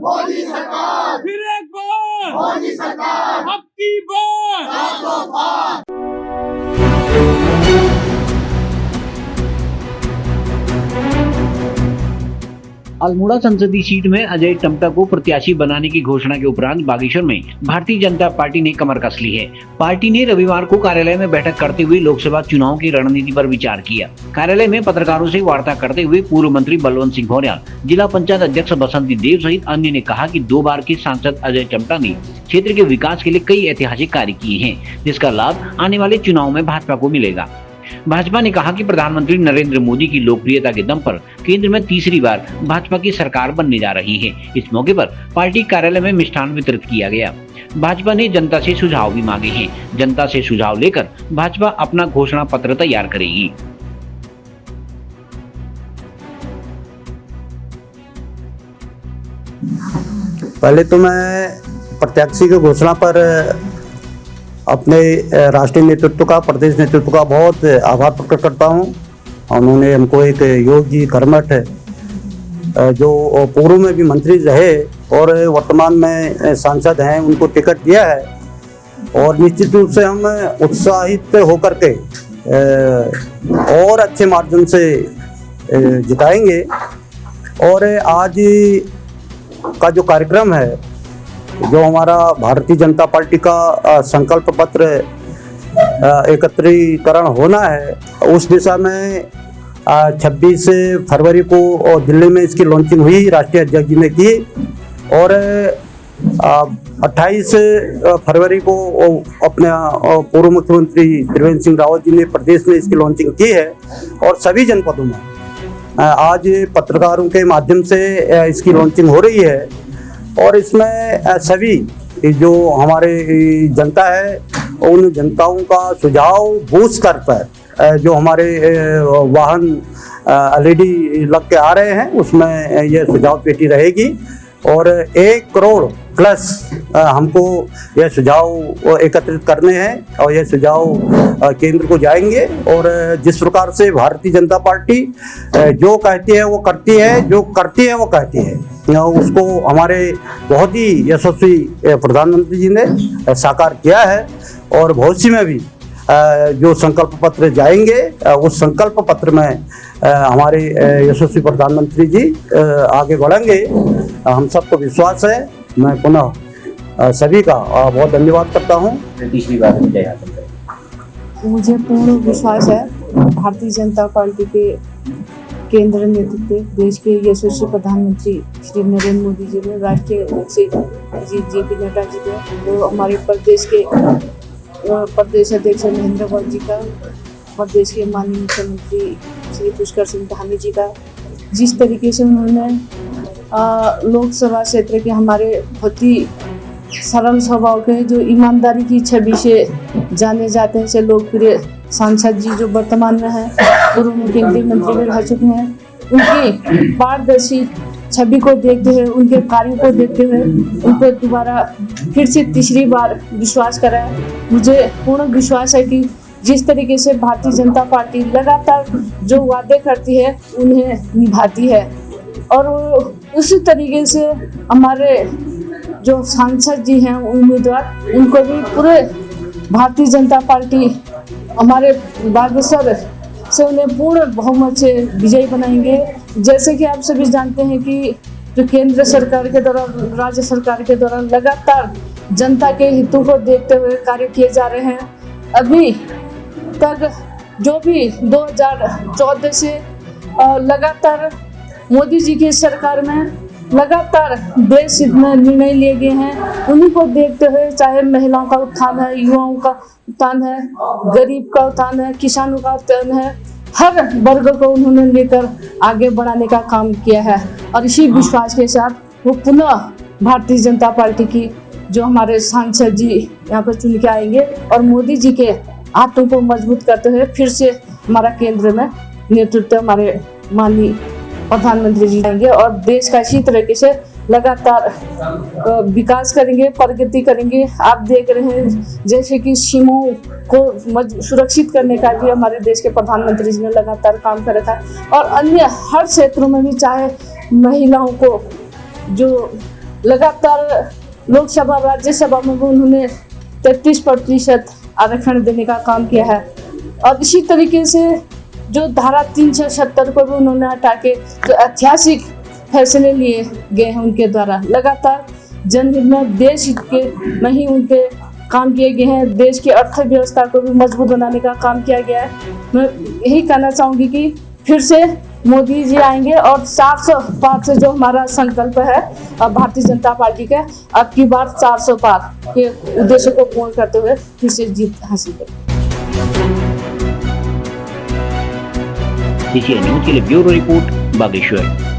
मोदी सरकार, फिर एक बार मोदी सरकार, अब की बार 400 पार। अल्मोड़ा संसदीय सीट में अजय टम्टा को प्रत्याशी बनाने की घोषणा के उपरांत बागेश्वर में भारतीय जनता पार्टी ने कमर कस ली है। पार्टी ने रविवार को कार्यालय में बैठक करते हुए लोकसभा चुनाव की रणनीति पर विचार किया। कार्यालय में पत्रकारों से वार्ता करते हुए पूर्व मंत्री बलवंत सिंह भौर्याल, जिला पंचायत अध्यक्ष बसंती देव सहित अन्य ने कहा कि 2 बार के सांसद अजय टम्टा ने क्षेत्र के विकास के लिए कई ऐतिहासिक कार्य किए हैं, जिसका लाभ आने वाले चुनाव में भाजपा को मिलेगा। भाजपा ने कहा कि प्रधानमंत्री नरेंद्र मोदी की लोकप्रियता के दम पर केंद्र में तीसरी बार भाजपा की सरकार बनने जा रही है। इस मौके पर पार्टी कार्यालय में मिष्ठान वितरित किया गया। भाजपा ने जनता से सुझाव भी मांगे हैं। जनता से सुझाव लेकर भाजपा अपना घोषणा पत्र तैयार करेगी। पहले तो मैं प्रत्याशी की घोषणा पर अपने राष्ट्रीय नेतृत्व का, प्रदेश नेतृत्व का बहुत आभार प्रकट करता हूं। उन्होंने हमको एक योगी कर्मठ जो पूर्व में भी मंत्री रहे और वर्तमान में सांसद हैं, उनको टिकट दिया है और निश्चित रूप से हम उत्साहित होकर के और अच्छे मार्जिन से जिताएंगे। और आज का जो कार्यक्रम है, जो हमारा भारतीय जनता पार्टी का संकल्प पत्र एकत्रीकरण होना है, उस दिशा में 26 फरवरी को दिल्ली में इसकी लॉन्चिंग हुई, राष्ट्रीय अध्यक्ष जी ने की। और 28 फरवरी को अपने पूर्व मुख्यमंत्री त्रिवेंद्र सिंह रावत जी ने प्रदेश में इसकी लॉन्चिंग की है। और सभी जनपदों में आज पत्रकारों के माध्यम से इसकी लॉन्चिंग हो रही है। और इसमें सभी जो हमारे जनता है, उन जनताओं का सुझाव बूथ स्तर पर जो हमारे वाहन LED लग के आ रहे हैं, उसमें ये सुझाव पेटी रहेगी। और 1 करोड़ प्लस हमको यह सुझाव एकत्रित करने हैं और यह सुझाव केंद्र को जाएंगे। और जिस प्रकार से भारतीय जनता पार्टी जो कहती है वो करती है, जो करती है वो कहती है, उसको हमारे बहुत ही यशस्वी प्रधानमंत्री जी ने साकार किया है। और भविष्य में भी जो संकल्प पत्र जाएंगे, उस संकल्प पत्र में हमारे यशस्वी प्रधानमंत्री जी आगे बढ़ेंगे, हम सबको विश्वास है। मैं पुनः सभी का बहुत धन्यवाद करता हूँ। तीसरी बार विजय हासिल करेंगे। मुझे पूर्ण विश्वास है भारतीय जनता पार्टी के केंद्र नेतृत्व, देश के यशस्वी प्रधानमंत्री श्री नरेंद्र मोदी जी ने, राष्ट्रीय अध्यक्ष जी JP नड्डा जी ने, और हमारे प्रदेश के प्रदेश अध्यक्ष महेंद्र भट्ट जी का, प्रदेश के माननीय मुख्यमंत्री श्री पुष्कर सिंह धामी जी का, जिस तरीके से उन्होंने लोकसभा क्षेत्र के हमारे बहुत ही सरल स्वभाव के, जो ईमानदारी की छवि से जाने जाते हैं, से लोकप्रिय सांसद जी जो वर्तमान में हैं, पूर्व में केंद्रीय मंत्री भी रह चुके हैं, उनकी पारदर्शी छवि को देखते हुए, उनके कार्यों को देखते हुए उन पर दोबारा फिर से तीसरी बार विश्वास करा है। मुझे पूर्ण विश्वास है कि जिस तरीके से भारतीय जनता पार्टी लगातार जो वादे करती है उन्हें निभाती है। और उसी तरीके से हमारे जो सांसद जी हैं, उम्मीदवार, उनको भी पूरे भारतीय जनता पार्टी हमारे बागेश्वर से उन्हें पूर्ण बहुमत से विजयी बनाएंगे। जैसे कि आप सभी जानते हैं कि जो केंद्र सरकार के द्वारा, राज्य सरकार के द्वारा लगातार जनता के हितों को देखते हुए कार्य किए जा रहे हैं। अभी तक जो भी 2014 से लगातार मोदी जी की सरकार में लगातार देश हित में निर्णय लिए गए हैं, उन्हीं को देखते हुए, चाहे महिलाओं का उत्थान है, युवाओं का उत्थान है, गरीब का उत्थान है, किसानों का उत्थान है, हर वर्ग को उन्होंने लेकर आगे बढ़ाने का काम किया है। और इसी विश्वास के साथ वो पुनः भारतीय जनता पार्टी की जो हमारे सांसद जी यहाँ पर चुन के आएंगे और मोदी जी के हाथों को मजबूत करते हुए फिर से हमारा केंद्र में नेतृत्व हमारे माननीय प्रधानमंत्री जी आएंगे और देश का इसी तरीके से लगातार विकास करेंगे, प्रगति करेंगे। आप देख रहे हैं जैसे कि सीमाओं को सुरक्षित करने का भी हमारे देश के प्रधानमंत्री जी ने लगातार काम कर रखा है और अन्य हर क्षेत्रों में भी, चाहे महिलाओं को जो लगातार लोकसभा राज्यसभा में भी उन्होंने 33% आरक्षण देने का काम किया है। और इसी तरीके से जो धारा 370 को भी उन्होंने हटा के जो ऐतिहासिक फैसले लिए गए हैं उनके द्वारा, लगातार जनहित में देश हित के में ही उनके काम किए गए हैं। देश की अर्थव्यवस्था को भी मजबूत बनाने का काम किया गया है। मैं यही कहना चाहूँगी कि फिर से मोदी जी आएंगे और 400 पार से जो हमारा संकल्प है भारतीय जनता पार्टी का, अब की बार 400 पार के उद्देश्य को पूर्ण करते हुए फिर से जीत हासिल करें। DCI न्यूज के लिए ब्यूरो रिपोर्ट बागेश्वर।